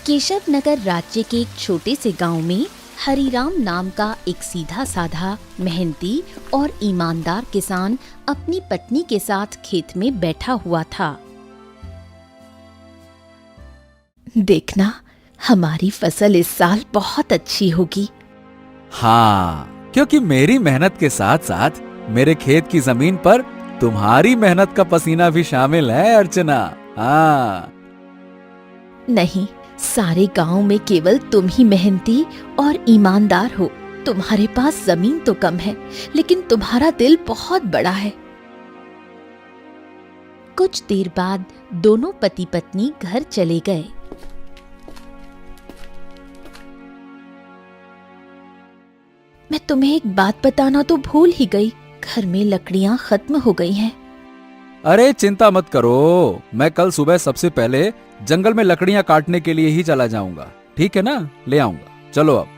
केशव नगर राज्य के एक छोटे से गांव में हरिराम नाम का एक सीधा साधा, मेहनती और ईमानदार किसान अपनी पत्नी के साथ खेत में बैठा हुआ था। देखना, हमारी फसल इस साल बहुत अच्छी होगी। हाँ, क्योंकि मेरी मेहनत के साथ साथ मेरे खेत की जमीन पर तुम्हारी मेहनत का पसीना भी शामिल है अर्चना। हाँ। नहीं, सारे गांव में केवल तुम ही मेहनती और ईमानदार हो। तुम्हारे पास जमीन तो कम है, लेकिन तुम्हारा दिल बहुत बड़ा है। कुछ देर बाद दोनों पति पत्नी घर चले गए। मैं तुम्हें एक बात बताना तो भूल ही गई, घर में लकड़ियां खत्म हो गई हैं। अरे चिंता मत करो, मैं कल सुबह सबसे पहले जंगल में लकड़ियां काटने के लिए ही चला जाऊंगा। ठीक है ना, ले आऊंगा। चलो अब।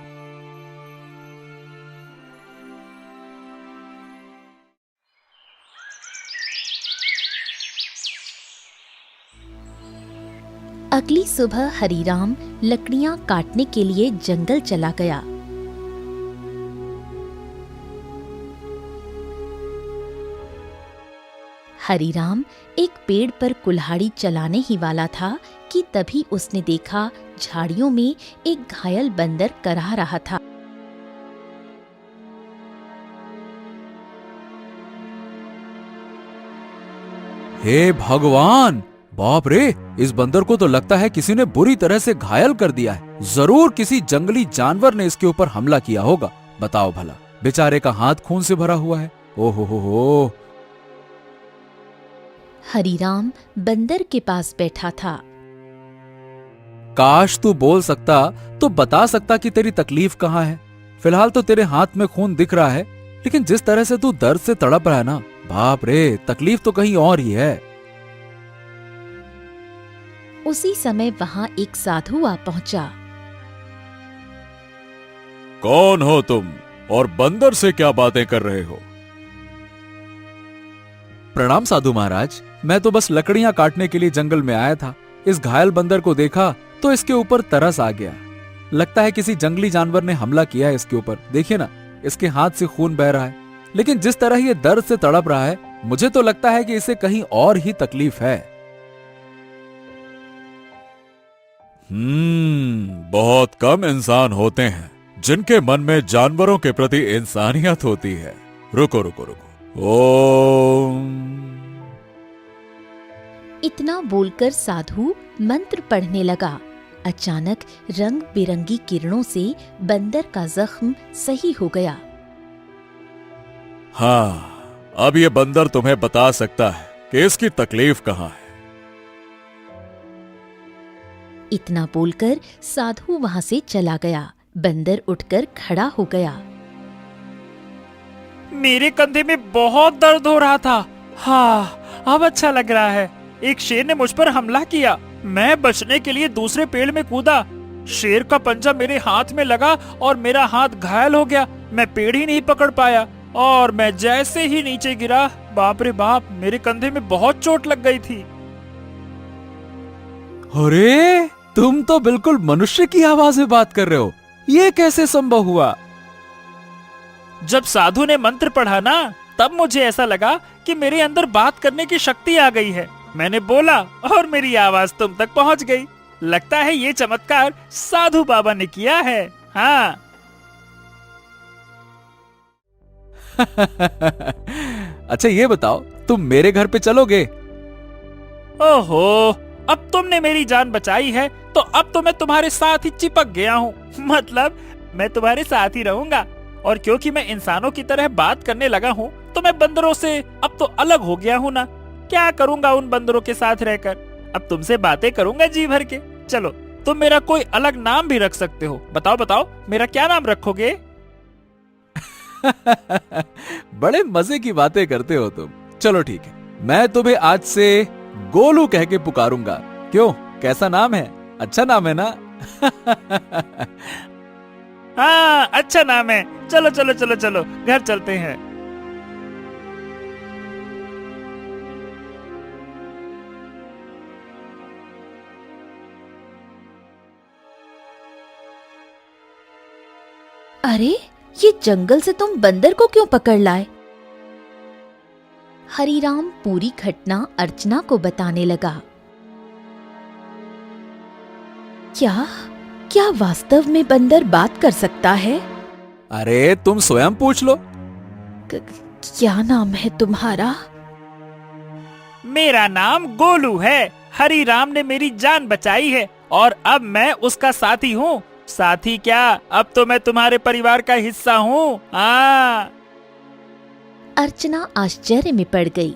अगली सुबह हरिराम लकड़ियां काटने के लिए जंगल चला गया। हरिराम एक पेड़ पर कुल्हाड़ी चलाने ही वाला था कि तभी उसने देखा झाड़ियों में एक घायल बंदर करहा रहा था। हे भगवान, बाप रे, इस बंदर को तो लगता है किसी ने बुरी तरह से घायल कर दिया है। जरूर किसी जंगली जानवर ने इसके ऊपर हमला किया होगा। बताओ भला, बेचारे का हाथ खून से भरा हुआ है। ओहो हो। हरिराम बंदर के पास बैठा था। काश तू बोल सकता तो बता सकता कि तेरी तकलीफ कहाँ है। फिलहाल तो तेरे हाथ में खून दिख रहा है, लेकिन जिस तरह से तू दर्द से तड़प रहा है ना, बाप रे, तकलीफ तो कहीं और ही है। उसी समय वहां एक साधु आ पहुंचा। कौन हो तुम और बंदर से क्या बातें कर रहे हो? प्रणाम साधु महाराज, मैं तो बस लकड़ियां काटने के लिए जंगल में आया था। इस घायल बंदर को देखा तो इसके ऊपर तरस आ गया। लगता है किसी जंगली जानवर ने हमला किया है इसके ऊपर। देखिए ना, इसके हाथ से खून बह रहा है, लेकिन जिस तरह ये दर्द से तड़प रहा है, मुझे तो लगता है कि इसे कहीं और ही तकलीफ है। बहुत कम इंसान होते हैं जिनके मन में जानवरों के प्रति इंसानियत होती है। रुको रुको रुको। ओम। इतना बोलकर साधु मंत्र पढ़ने लगा। अचानक रंग बिरंगी किरणों से बंदर का जख्म सही हो गया। हाँ, अब ये बंदर तुम्हें बता सकता है कि इसकी तकलीफ कहाँ है। इतना बोलकर साधु वहां से चला गया। बंदर उठकर खड़ा हो गया। मेरे कंधे में बहुत दर्द हो रहा था। हाँ, अब अच्छा लग रहा है। एक शेर ने मुझ पर हमला किया। मैं बचने के लिए दूसरे पेड़ में कूदा। शेर का पंजा मेरे हाथ में लगा और मेरा हाथ घायल हो गया। मैं पेड़ ही नहीं पकड़ पाया और मैं जैसे ही नीचे गिरा, बाप रे बाप, मेरे कंधे में बहुत चोट लग गई थी। अरे, तुम तो बिल्कुल मनुष्य की आवाज में बात कर रहे हो। ये कैसे संभव हुआ? जब साधु ने मंत्र पढ़ा ना, तब मुझे ऐसा लगा कि मेरे अंदर बात करने की शक्ति आ गई है। मैंने बोला और मेरी आवाज तुम तक पहुंच गई। लगता है ये चमत्कार साधु बाबा ने किया है। हाँ। अच्छा ये बताओ, तुम मेरे घर पे चलोगे? ओहो, अब तुमने मेरी जान बचाई है तो अब तो मैं तुम्हारे साथ ही चिपक गया हूँ। मतलब मैं तुम्हारे साथ ही रहूंगा। और क्योंकि मैं इंसानों की तरह बात करने लगा हूँ, तो मैं बंदरों से अब तो अलग हो गया हूँ ना। क्या करूंगा उन बंदरों के साथ रहकर? अब तुमसे बातें करूंगा जी भर के। चलो, तुम मेरा कोई अलग नाम भी रख सकते हो। बताओ बताओ, मेरा क्या नाम रखोगे? बड़े मजे की बातें करते हो तुम। चलो ठीक है, मैं तुम्हें आज से गोलू कह के पुकारूंगा। क्यों, कैसा नाम है? अच्छा नाम है ना? हाँ, अच्छा नाम है। चलो चलो चलो चलो, घर चलते हैं। अरे, ये जंगल से तुम बंदर को क्यों पकड़ लाए? हरीराम पूरी घटना अर्चना को बताने लगा। क्या क्या वास्तव में बंदर बात कर सकता है? अरे तुम स्वयं पूछ लो। क्या नाम है तुम्हारा? मेरा नाम गोलू है। हरीराम ने मेरी जान बचाई है और अब मैं उसका साथी हूँ। साथी क्या, अब तो मैं तुम्हारे परिवार का हिस्सा हूँ। हाँ। अर्चना आश्चर्य में पड़ गई।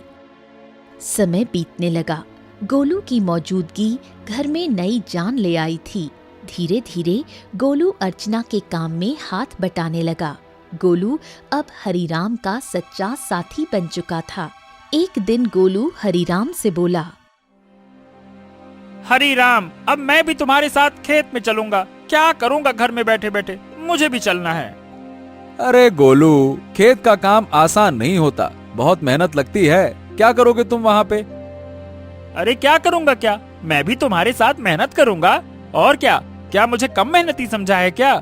समय बीतने लगा। गोलू की मौजूदगी घर में नई जान ले आई थी। धीरे धीरे गोलू अर्चना के काम में हाथ बटाने लगा। गोलू अब हरीराम का सच्चा साथी बन चुका था। एक दिन गोलू हरीराम से बोला, हरीराम, अब मैं भी तुम्हारे साथ खेत में चलूंगा। क्या करूंगा घर में बैठे बैठे, मुझे भी चलना है। अरे गोलू, खेत का काम आसान नहीं होता, बहुत मेहनत लगती है। क्या करोगे तुम वहाँ पे? अरे क्या करूंगा क्या, मैं भी तुम्हारे साथ मेहनत करूंगा। और क्या मुझे कम मेहनती समझा है क्या?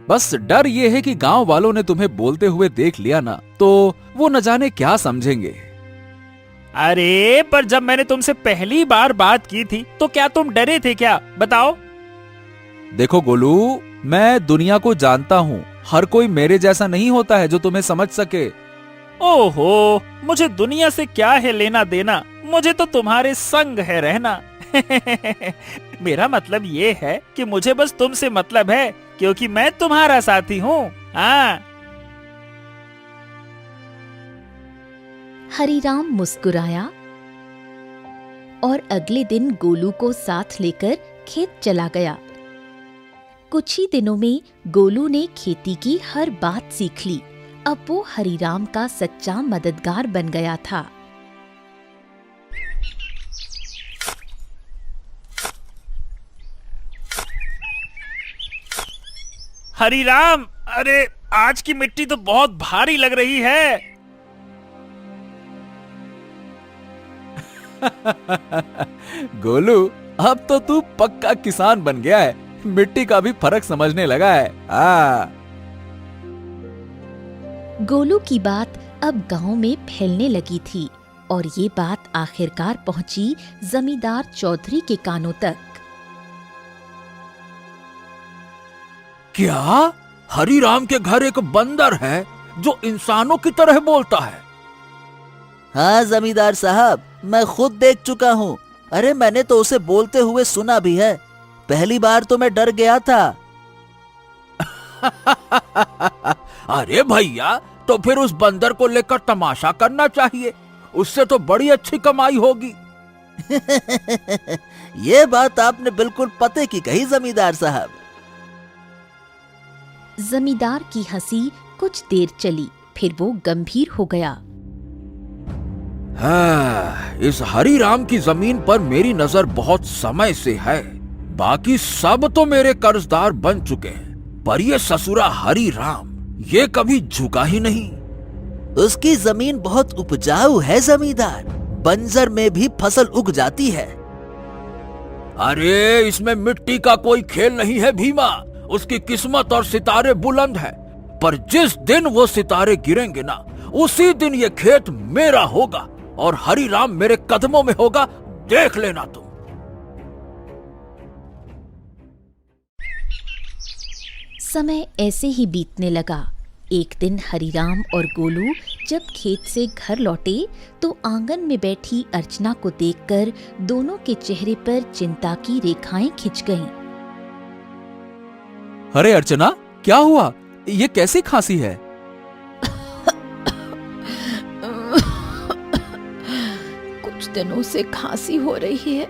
बस डर ये है कि गांव वालों ने तुम्हें बोलते हुए देख लिया ना, तो वो न जाने क्या समझेंगे। अरे पर जब मैंने तुमसे पहली बार बात की थी तो क्या तुम डरे थे क्या, बताओ? देखो गोलू, मैं दुनिया को जानता हूँ। हर कोई मेरे जैसा नहीं होता है जो तुम्हें समझ सके। ओहो, मुझे दुनिया से क्या है लेना देना, मुझे तो तुम्हारे संग है रहना। मेरा मतलब ये है कि मुझे बस तुमसे मतलब है, क्योंकि मैं तुम्हारा साथी हूँ। हाँ। हरीराम मुस्कुराया और अगले दिन गोलू को साथ लेकर खेत चला गया। कुछ ही दिनों में गोलू ने खेती की हर बात सीख ली। अब वो हरीराम का सच्चा मददगार बन गया था। हरीराम, अरे आज की मिट्टी तो बहुत भारी लग रही है। गोलू, अब तो तू पक्का किसान बन गया है। मिट्टी का भी फर्क समझने लगा है। गोलू की बात अब गांव में फैलने लगी थी और ये बात आखिरकार पहुंची जमींदार चौधरी के कानों तक। क्या हरीराम के घर एक बंदर है जो इंसानों की तरह बोलता है? हाँ जमींदार साहब, मैं खुद देख चुका हूँ। अरे मैंने तो उसे बोलते हुए सुना भी है। पहली बार तो मैं डर गया था। अरे भैया, तो फिर उस बंदर को लेकर तमाशा करना चाहिए, उससे तो बड़ी अच्छी कमाई होगी। ये बात आपने बिल्कुल पते की कही जमींदार साहब। जमींदार की हंसी कुछ देर चली, फिर वो गंभीर हो गया। इस हरीराम की जमीन पर मेरी नजर बहुत समय से है। बाकी सब तो मेरे कर्जदार बन चुके हैं, पर ये ससुरा हरीराम ये कभी झुका ही नहीं। उसकी जमीन बहुत उपजाऊ है जमींदार, बंजर में भी फसल उग जाती है। अरे इसमें मिट्टी का कोई खेल नहीं है भीमा। उसकी किस्मत और सितारे बुलंद है, पर जिस दिन वो सितारे गिरेंगे ना, उसी दिन ये खेत मेरा होगा और हरीराम मेरे कदमों में होगा, देख लेना तुम। समय ऐसे ही बीतने लगा। एक दिन हरीराम और गोलू जब खेत से घर लौटे तो आंगन में बैठी अर्चना को देखकर दोनों के चेहरे पर चिंता की रेखाएं खिंच गईं। अरे अर्चना, क्या हुआ? ये कैसी खांसी है? कुछ दिनों से खांसी हो रही है,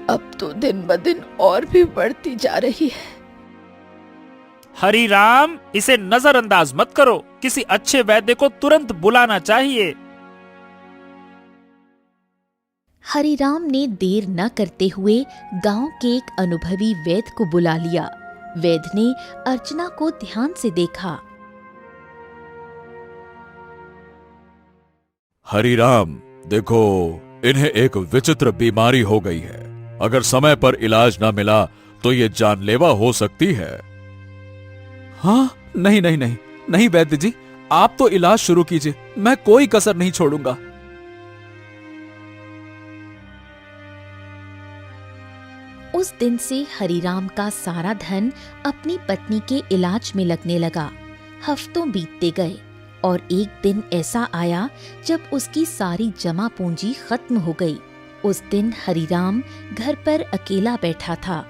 अब तो दिन ब दिन और भी बढ़ती जा रही है। हरीराम, इसे नजरअंदाज मत करो, किसी अच्छे वैद्य को तुरंत बुलाना चाहिए। हरीराम ने देर न करते हुए गांव के एक अनुभवी वैद्य को बुला लिया। वैद्य ने अर्चना को ध्यान से देखा। हरीराम, देखो, इन्हें एक विचित्र बीमारी हो गई है। अगर समय पर इलाज न मिला तो ये जानलेवा हो सकती है। हाँ, नहीं नहीं नहीं नहीं वैद्य जी, आप तो इलाज शुरू कीजिए, मैं कोई कसर नहीं छोड़ूंगा। उस दिन से हरिराम का सारा धन अपनी पत्नी के इलाज में लगने लगा। हफ्तों बीतते गए और एक दिन ऐसा आया जब उसकी सारी जमा पूंजी खत्म हो गई। उस दिन हरिराम घर पर अकेला बैठा था।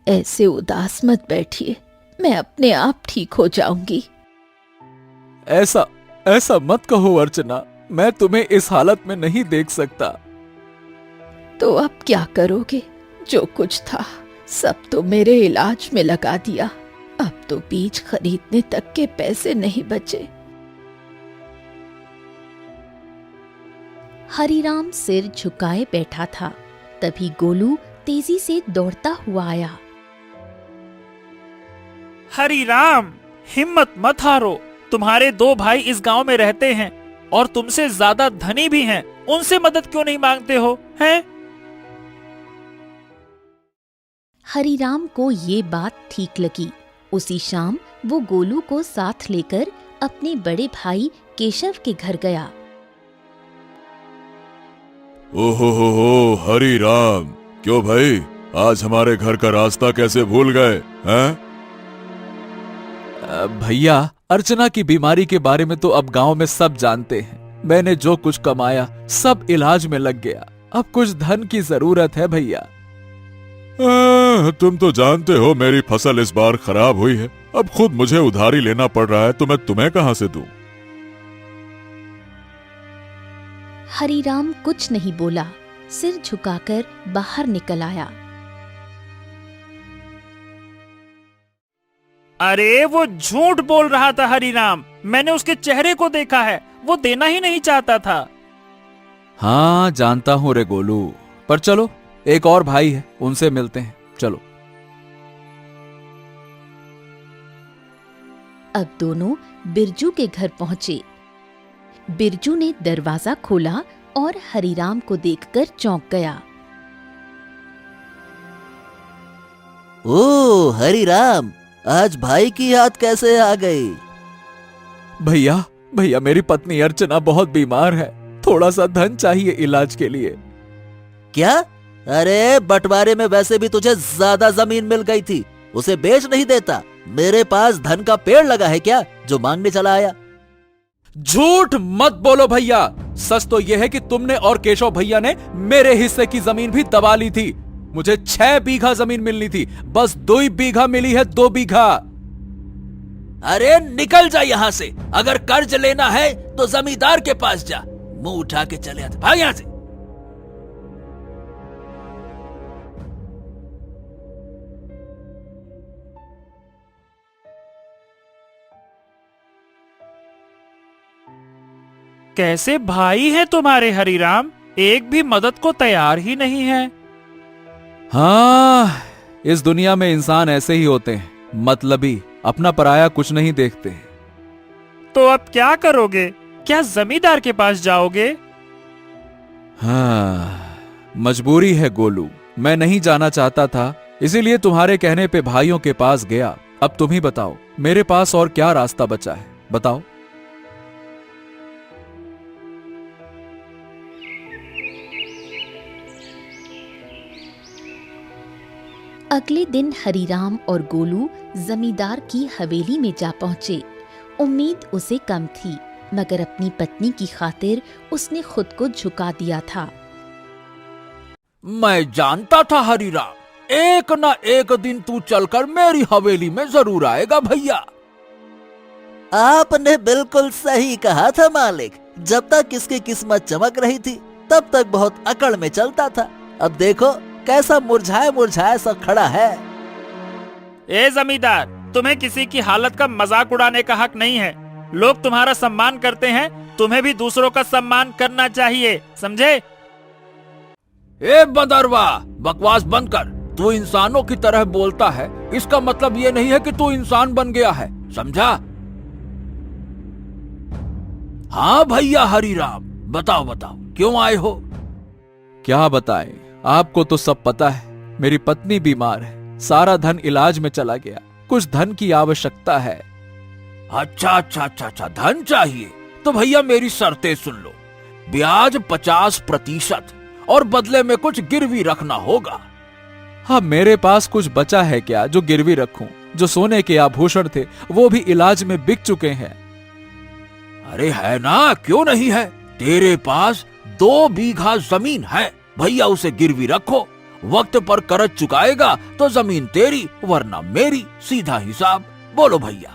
ऐसे उदास मत बैठिए, मैं अपने आप ठीक हो जाऊंगी। ऐसा ऐसा मत कहो अर्चना, मैं तुम्हें इस हालत में नहीं देख सकता। तो अब क्या करोगे? जो कुछ था सब तो मेरे इलाज में लगा दिया। अब तो बीज खरीदने तक के पैसे नहीं बचे। हरिराम सिर झुकाए बैठा था। तभी गोलू तेजी से दौड़ता हुआ आया। हरिराम, हिम्मत मत हारो। तुम्हारे 2 भाई इस गांव में रहते हैं और तुमसे ज्यादा धनी भी हैं। उनसे मदद क्यों नहीं मांगते हो, हैं? हरिराम को ये बात ठीक लगी। उसी शाम वो गोलू को साथ लेकर अपने बड़े भाई केशव के घर गया। ओहो हरी राम, क्यों भाई, आज हमारे घर का रास्ता कैसे भूल गए हैं? भैया, अर्चना की बीमारी के बारे में तो अब गांव में सब जानते हैं। मैंने जो कुछ कमाया सब इलाज में लग गया। अब कुछ धन की जरूरत है भैया। तुम तो जानते हो मेरी फसल इस बार खराब हुई है। अब खुद मुझे उधारी लेना पड़ रहा है, तो मैं तुम्हें कहां से दूं? हरिराम कुछ नहीं बोला, सिर झुकाकर बाहर निकल आया। अरे वो झूठ बोल रहा था हरिराम, मैंने उसके चेहरे को देखा है, वो देना ही नहीं चाहता था। हाँ जानता हूँ रे गोलू, पर चलो एक और भाई है, उनसे मिलते हैं, चलो। अब दोनों बिरजू के घर पहुंचे। बिरजू ने दरवाजा खोला और हरिराम को देखकर चौंक गया। ओ हरिराम, आज भाई की याद कैसे आ गई? भैया भैया, मेरी पत्नी अर्चना बहुत बीमार है, थोड़ा सा धन चाहिए इलाज के लिए। क्या? अरे बंटवारे में वैसे भी तुझे ज्यादा जमीन मिल गई थी, उसे बेच नहीं देता? मेरे पास धन का पेड़ लगा है क्या जो मांगने चला आया? झूठ मत बोलो भैया, सच तो यह है कि तुमने और केशव भैया ने मेरे हिस्से की जमीन भी दबा ली थी। मुझे 6 बीघा जमीन मिलनी थी, बस 2 बीघा मिली है, 2 बीघा। अरे निकल जा यहाँ से, अगर कर्ज लेना है तो जमींदार के पास जा। मुंह उठा के चले आते, भाग यहाँ से। कैसे भाई हैं तुम्हारे हरिराम, एक भी मदद को तैयार ही नहीं है। हाँ, इस दुनिया में इंसान ऐसे ही होते हैं, मतलबी, अपना पराया कुछ नहीं देखते। तो अब क्या करोगे? क्या जमींदार के पास जाओगे? हाँ, मजबूरी है गोलू, मैं नहीं जाना चाहता था, इसीलिए तुम्हारे कहने पे भाइयों के पास गया। अब तुम ही बताओ, मेरे पास और क्या रास्ता बचा है, बताओ। अगले दिन हरिराम और गोलू जमींदार की हवेली में जा पहुंचे। उम्मीद उसे कम थी, मगर अपनी पत्नी की खातिर उसने खुद को झुका दिया था। मैं जानता था हरिराम, एक न एक दिन तू चलकर मेरी हवेली में जरूर आएगा भैया। आपने बिल्कुल सही कहा था मालिक, जब तक इसकी किस्मत चमक रही थी तब तक बहुत अकड़ में चलता था। अब देखो कैसा मुरझाया मुरझाया सा खड़ा है। ए जमींदार, तुम्हें किसी की हालत का मजाक उड़ाने का हक नहीं है। लोग तुम्हारा सम्मान करते हैं, तुम्हें भी दूसरों का सम्मान करना चाहिए, समझे? ए बंदरवा, बकवास बंद कर। तू इंसानों की तरह बोलता है, इसका मतलब ये नहीं है कि तू इंसान बन गया है, समझा? हाँ भैया हरिराम, बताओ बताओ क्यों आए हो? क्या बताएं, आपको तो सब पता है, मेरी पत्नी बीमार है, सारा धन इलाज में चला गया, कुछ धन की आवश्यकता है। अच्छा, धन चाहिए तो भैया मेरी शर्तें सुन लो। ब्याज 50% और बदले में कुछ गिरवी रखना होगा। हाँ, मेरे पास कुछ बचा है क्या जो गिरवी रखूं? जो सोने के आभूषण थे वो भी इलाज में बिक चुके हैं। अरे है ना, क्यों नहीं है? तेरे पास 2 बीघा जमीन है, भैया उसे गिरवी रखो। वक्त पर कर्ज चुकाएगा तो जमीन तेरी वरना मेरी, सीधा हिसाब। बोलो भैया।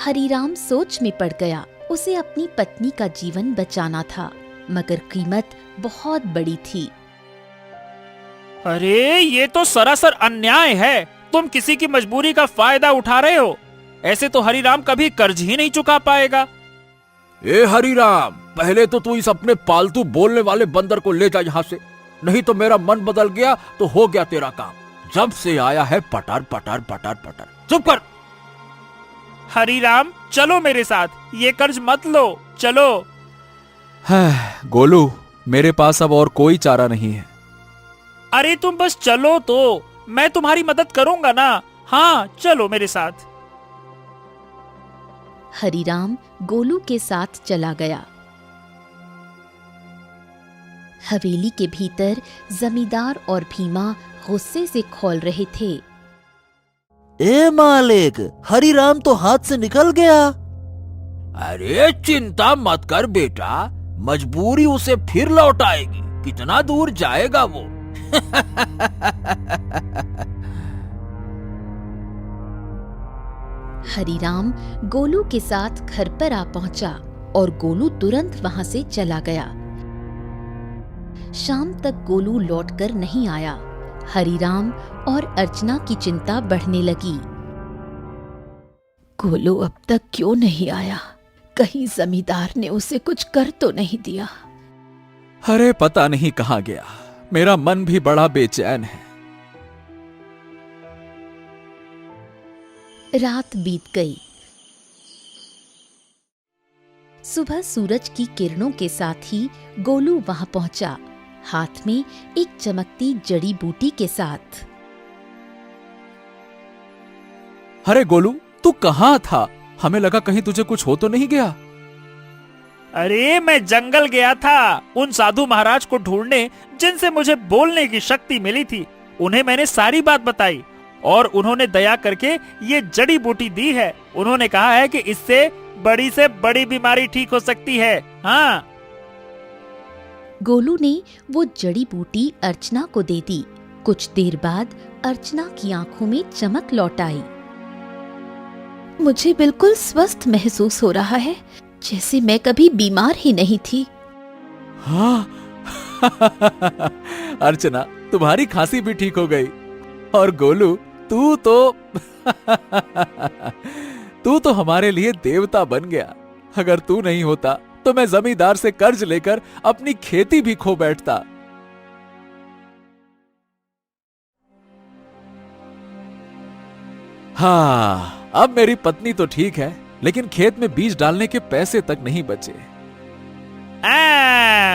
हरीराम सोच में पड़ गया। उसे अपनी पत्नी का जीवन बचाना था, मगर कीमत बहुत बड़ी थी। अरे ये तो सरासर अन्याय है। तुम किसी की मजबूरी का फायदा उठा रहे हो। ऐसे तो हरीराम कभी कर्ज ही नहीं चुका पाएगा। ए हरीराम, पहले तो तू इस अपने पालतू बोलने वाले बंदर को ले जा यहाँ से, नहीं तो मेरा मन बदल गया तो हो गया तेरा काम। जब से आया है पटर पटर पटर पटर। चुप कर। हरीराम चलो मेरे साथ, ये कर्ज मत लो, चलो। गोलू, मेरे पास अब और कोई चारा नहीं है। अरे तुम बस चलो तो, मैं तुम्हारी मदद करूंगा ना। हाँ चलो मेरे साथ। हरीराम गोलू के साथ चला गया। हवेली के भीतर जमींदार और भीमा गुस्से से खौल रहे थे। ए मालिक, हरीराम तो हाथ से निकल गया। अरे चिंता मत कर बेटा, मजबूरी उसे फिर लौट आएगी। कितना दूर जाएगा वो? हरीराम गोलू के साथ घर पर आ पहुंचा और गोलू तुरंत वहां से चला गया। शाम तक गोलू लौटकर नहीं आया। हरीराम और अर्चना की चिंता बढ़ने लगी। गोलू अब तक क्यों नहीं आया? कहीं जमींदार ने उसे कुछ कर तो नहीं दिया? अरे पता नहीं कहां गया। मेरा मन भी बड़ा बेचैन है। रात बीत गई। सुबह सूरज की किरणों के साथ ही गोलू वहां पहुंचा, हाथ में एक चमकती जड़ी बूटी के साथ। अरे गोलू, तू कहां था? हमें लगा कहीं तुझे कुछ हो तो नहीं गया। अरे मैं जंगल गया था उन साधु महाराज को ढूंढने जिनसे मुझे बोलने की शक्ति मिली थी। उन्हें मैंने सारी बात बताई और उन्होंने दया करके ये जड़ी बूटी दी है। उन्होंने कहा है कि इससे से बड़ी बीमारी ठीक हो सकती है। हाँ। गोलू ने वो जड़ी बूटी अर्चना को दे दी। कुछ देर बाद अर्चना की आंखों में चमक लौट आई। मुझे बिल्कुल स्वस्थ महसूस हो रहा है, जैसे मैं कभी बीमार ही नहीं थी। हाँ। अर्चना, तुम्हारी खांसी भी ठीक हो गई। और गोलू, तू तो हमारे लिए देवता बन गया। अगर तू नहीं होता तो मैं जमींदार से कर्ज लेकर अपनी खेती भी खो बैठता। हाँ, अब मेरी पत्नी तो ठीक है, लेकिन खेत में बीज डालने के पैसे तक नहीं बचे।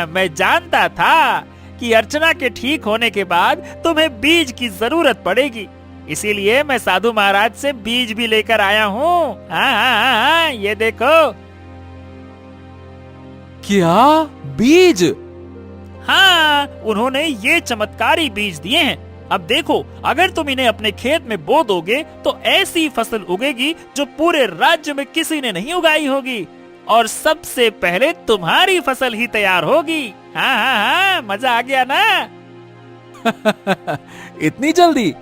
मैं जानता था कि अर्चना के ठीक होने के बाद तुम्हें बीज की जरूरत पड़ेगी, इसीलिए मैं साधु महाराज से बीज भी लेकर आया हूँ। हाँ, ये देखो। क्या बीज? हाँ, उन्होंने ये चमत्कारी बीज दिए हैं। अब देखो, अगर तुम इन्हें अपने खेत में बो दोगे तो ऐसी फसल उगेगी जो पूरे राज्य में किसी ने नहीं उगाई होगी, और सबसे पहले तुम्हारी फसल ही तैयार होगी। हाँ, मजा आ गया ना? इतनी जल्दी?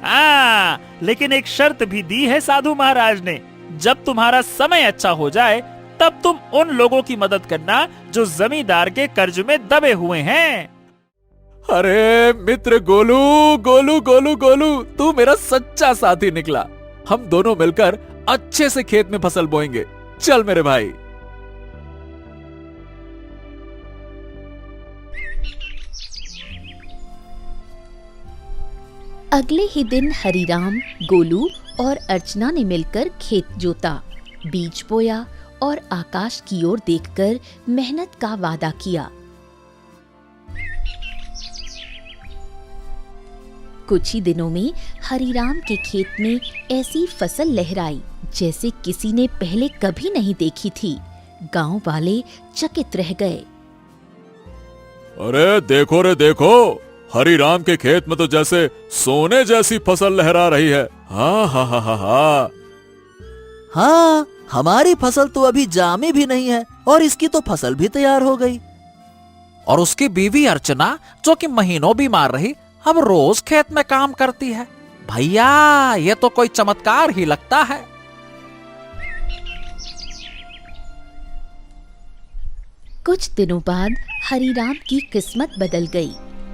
हाँ, लेकिन एक शर्त भी दी है साधु महाराज ने। जब तुम्हारा समय अच्छा हो जाए तब तुम उन लोगों की मदद करना जो जमींदार के कर्ज में दबे हुए हैं। अरे मित्र गोलू, गोलू गोलू गोलू, तू मेरा सच्चा साथी निकला। हम दोनों मिलकर अच्छे से खेत में फसल बोएंगे। चल मेरे भाई। अगले ही दिन हरीराम, गोलू और अर्चना ने मिलकर खेत जोता, बीज बोया और आकाश की ओर देखकर मेहनत का वादा किया। कुछ ही दिनों में हरीराम के खेत में ऐसी फसल लहराई जैसे किसी ने पहले कभी नहीं देखी थी। गांव वाले चकित रह गए। अरे देखो रे देखो, हरिराम के खेत में तो जैसे सोने जैसी फसल लहरा रही है। हाँ हाँ हाँ हाँ हाँ। हाँ, हमारी फसल तो अभी जामी भी नहीं है और इसकी तो फसल भी तैयार हो गई। और उसकी बीवी अर्चना, जो कि महीनों बीमार रही, अब रोज खेत में काम करती है। भैया, ये तो कोई चमत्कार ही लगता है। कुछ दिनों बाद हरीराम की किस्मत बदल गई।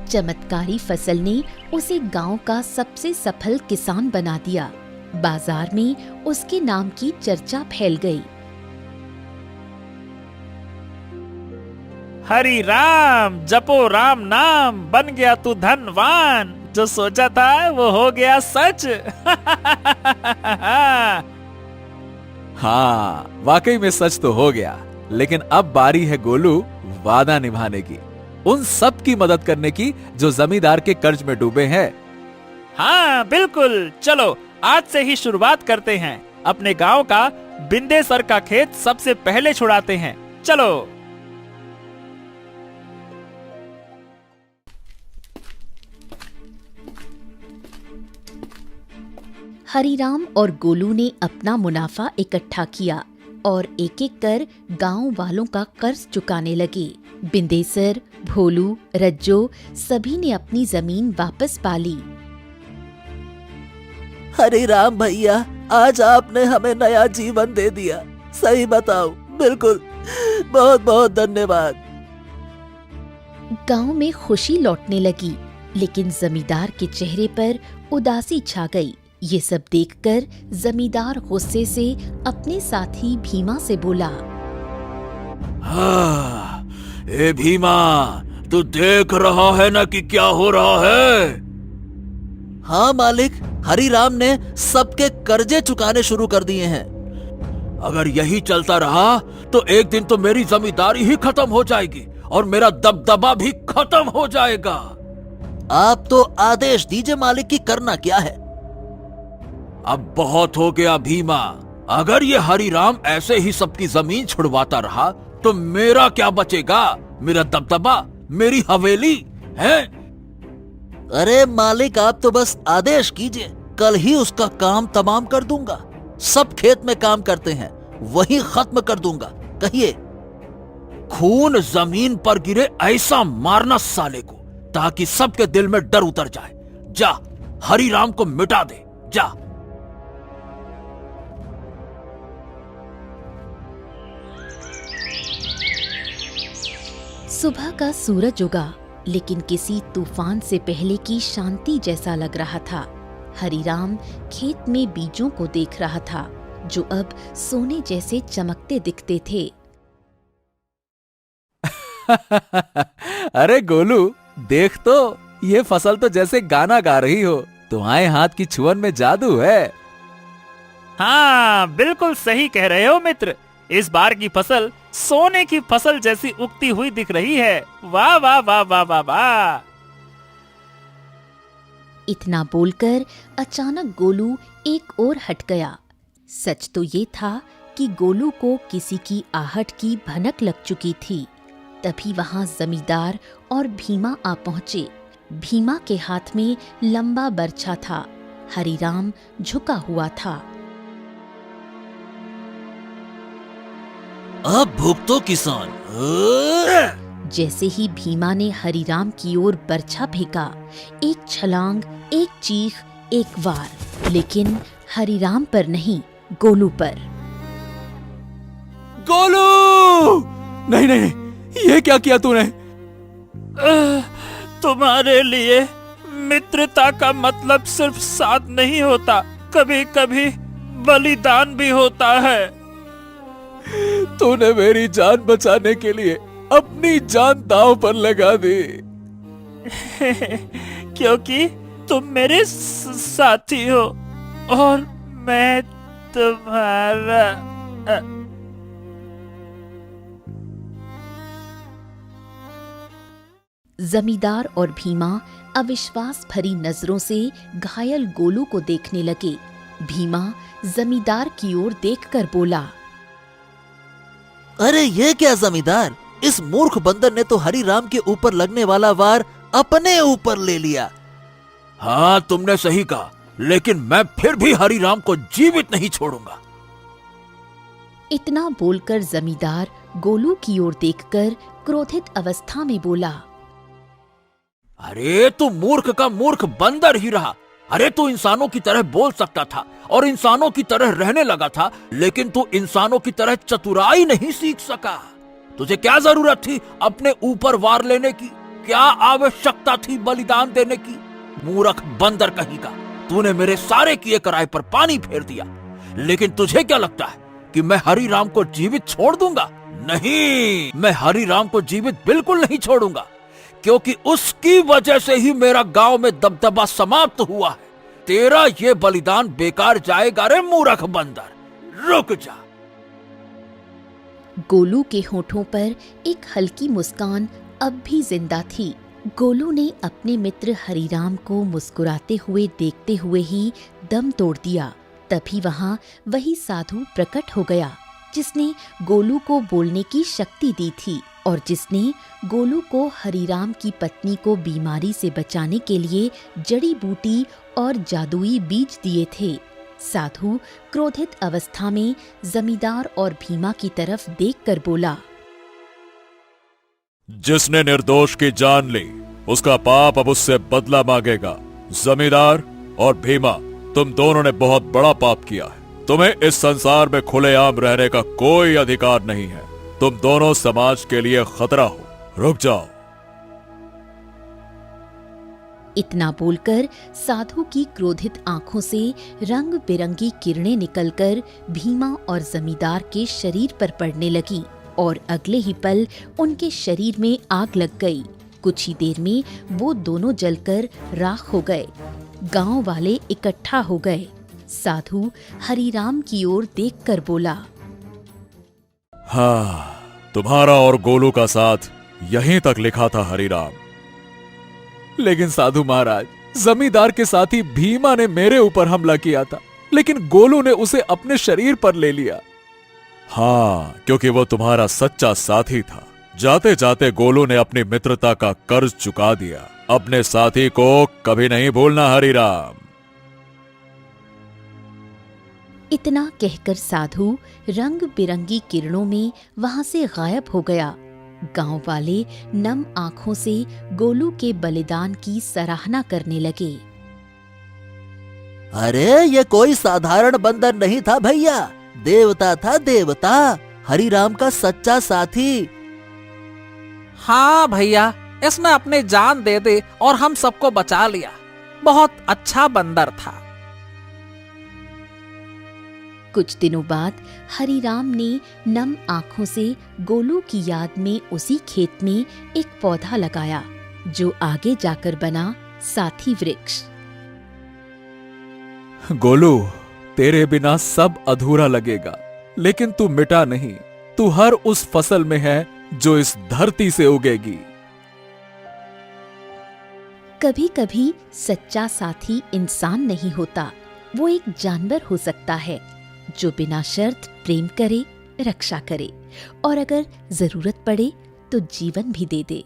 चमत्कारी फसल ने उसे गांव का सबसे सफल किसान बना दिया। बाजार में उसके नाम की चर्चा फैल गई। हरि राम जपो राम नाम, बन गया तू धनवान। जो सोचा था वो हो गया सच। हाँ, वाकई में सच तो हो गया। लेकिन अब बारी है गोलू वादा निभाने की, उन सब की मदद करने की जो जमींदार के कर्ज में डूबे हैं। हाँ बिल्कुल, चलो आज से ही शुरुआत करते हैं। अपने गांव का बिंदेसर का खेत सबसे पहले छुड़ाते हैं। चलो। हरीराम और गोलू ने अपना मुनाफा इकट्ठा किया और एक एक कर गांव वालों का कर्ज चुकाने लगे। बिंदेसर, भोलू, रज्जो सभी ने अपनी जमीन वापस पा ली। हरिराम भैया, आज आपने हमें नया जीवन दे दिया। सही बताओ, बिल्कुल, बहुत बहुत धन्यवाद। गांव में खुशी लौटने लगी, लेकिन जमींदार के चेहरे पर उदासी छा गई। ये सब देखकर जमींदार गुस्से से अपने साथी भीमा से बोला, हाँ, ए भीमा, तू देख रहा है ना कि क्या हो रहा है? हाँ मालिक, हरिराम ने सबके कर्जे चुकाने शुरू कर दिए हैं। अगर यही चलता रहा तो एक दिन तो मेरी जमींदारी ही खत्म हो जाएगी और मेरा दबदबा भी खत्म हो जाएगा। आप तो आदेश दीजिए मालिक की करना क्या है। अब बहुत हो गया भीमा। अगर ये हरिराम ऐसे ही सबकी जमीन छुड़वाता रहा तो मेरा क्या बचेगा? मेरा दबदबा, मेरी हवेली है। अरे मालिक, आप तो बस आदेश कीजिए, कल ही उसका काम तमाम कर दूंगा। सब खेत में काम करते हैं, वही खत्म कर दूंगा। कहिए। खून जमीन पर गिरे ऐसा मारना साले को, ताकि सबके दिल में डर उतर जाए। जा, हरिराम को मिटा दे, जा। सुबह का सूरज उगा, लेकिन किसी तूफान से पहले की शांति जैसा लग रहा था। हरिराम खेत में बीजों को देख रहा था, जो अब सोने जैसे चमकते दिखते थे। अरे गोलू, देख तो, ये फसल तो जैसे गाना गा रही हो। तुम्हारे हाथ की छुअन में जादू है। हाँ बिल्कुल सही कह रहे हो मित्र। इस बार की फसल सोने की फसल जैसी उगती हुई दिख रही है। वाह वाह वाह वाह वाह वाह। इतना बोलकर अचानक गोलू एक ओर हट गया। सच तो ये था कि गोलू को किसी की आहट की भनक लग चुकी थी। तभी वहां जमींदार और भीमा आ पहुंचे। भीमा के हाथ में लंबा बर्छा था। हरिराम झुका हुआ था। अब भुगतो किसान। जैसे ही भीमा ने हरिराम की ओर बर्छा फेंका, एक छलांग, एक चीख, एक वार, लेकिन हरिराम पर नहीं, गोलू पर। गोलू! नहीं नहीं नहीं, ये क्या किया तूने? तुम्हारे लिए मित्रता का मतलब सिर्फ साथ नहीं होता, कभी कभी बलिदान भी होता है। तूने मेरी जान बचाने के लिए अपनी जान दांव पर लगा दी। क्योंकि तुम मेरे साथी हो और मैं तुम्हारा। जमींदार और भीमा अविश्वास भरी नजरों से घायल गोलू को देखने लगे। भीमा जमींदार की ओर देखकर बोला, अरे ये क्या जमींदार, इस मूर्ख बंदर ने तो हरिराम के ऊपर लगने वाला वार अपने ऊपर ले लिया। हाँ, तुमने सही कहा, लेकिन मैं फिर भी हरिराम को जीवित नहीं छोड़ूंगा। इतना बोलकर जमींदार गोलू की ओर देखकर क्रोधित अवस्था में बोला, अरे तू मूर्ख का मूर्ख बंदर ही रहा। अरे तू इंसानों की तरह बोल सकता था और इंसानों की तरह रहने लगा था, लेकिन तू इंसानों की तरह चतुराई नहीं सीख सका। तुझे क्या जरूरत थी अपने ऊपर वार लेने की? क्या आवश्यकता थी बलिदान देने की? मूर्ख बंदर कहीं का, तूने मेरे सारे किए कराए पर पानी फेर दिया। लेकिन तुझे क्या लगता है कि मैं हरिराम को जीवित छोड़ दूंगा? नहीं, मैं हरिराम को जीवित बिल्कुल नहीं छोड़ूंगा, क्योंकि उसकी वजह से ही मेरा गांव में दबदबा समाप्त हुआ है। तेरा ये बलिदान बेकार जाएगा रे मूर्ख बंदर, रुक जा। गोलू के होठों पर एक हल्की मुस्कान अब भी जिंदा थी। गोलू ने अपने मित्र हरिराम को मुस्कुराते हुए देखते हुए ही दम तोड़ दिया। तभी वहां वही साधु प्रकट हो गया जिसने गोलू को बोलने की शक्ति दी थी और जिसने गोलू को हरिराम की पत्नी को बीमारी से बचाने के लिए जड़ी बूटी और जादुई बीज दिए थे। साधु क्रोधित अवस्था में जमींदार और भीमा की तरफ देखकर बोला, जिसने निर्दोष की जान ली उसका पाप अब उससे बदला मांगेगा। जमींदार और भीमा, तुम दोनों ने बहुत बड़ा पाप किया है। तुम्हें इस संसार में खुलेआम रहने का कोई अधिकार नहीं है। तुम दोनों समाज के लिए खतरा हो। रुक जाओ। इतना बोलकर साधु की क्रोधित आंखों से रंग बिरंगी किरणें निकलकर भीमा और जमींदार के शरीर पर पड़ने लगी और अगले ही पल उनके शरीर में आग लग गई। कुछ ही देर में वो दोनों जलकर राख हो गए। गांव वाले इकट्ठा हो गए। साधु हरिराम की ओर देखकर बोला, हाँ, तुम्हारा और गोलू का साथ यहीं तक लिखा था हरिराम। लेकिन साधु महाराज, जमींदार के साथी भीमा ने मेरे ऊपर हमला किया था, लेकिन गोलू ने उसे अपने शरीर पर ले लिया। हाँ, क्योंकि वो तुम्हारा सच्चा साथी था। जाते जाते गोलू ने अपनी मित्रता का कर्ज चुका दिया। अपने साथी को कभी नहीं भूलना हरिराम। इतना कहकर साधु रंग बिरंगी किरणों में वहां से गायब हो गया। गांव वाले नम आंखों से गोलू के बलिदान की सराहना करने लगे। अरे ये कोई साधारण बंदर नहीं था भैया, देवता था, देवता, हरिराम का सच्चा साथी। हाँ भैया, इसने अपनी जान दे दी और हम सबको बचा लिया। बहुत अच्छा बंदर था। कुछ दिनों बाद हरिराम ने नम आंखों से गोलू की याद में उसी खेत में एक पौधा लगाया जो आगे जाकर बना साथी वृक्ष। गोलू, तेरे बिना सब अधूरा लगेगा, लेकिन तू मिटा नहीं। तू हर उस फसल में है जो इस धरती से उगेगी। कभी कभी सच्चा साथी इंसान नहीं होता, वो एक जानवर हो सकता है जो बिना शर्त प्रेम करे, रक्षा करे और अगर जरूरत पड़े तो जीवन भी दे दे।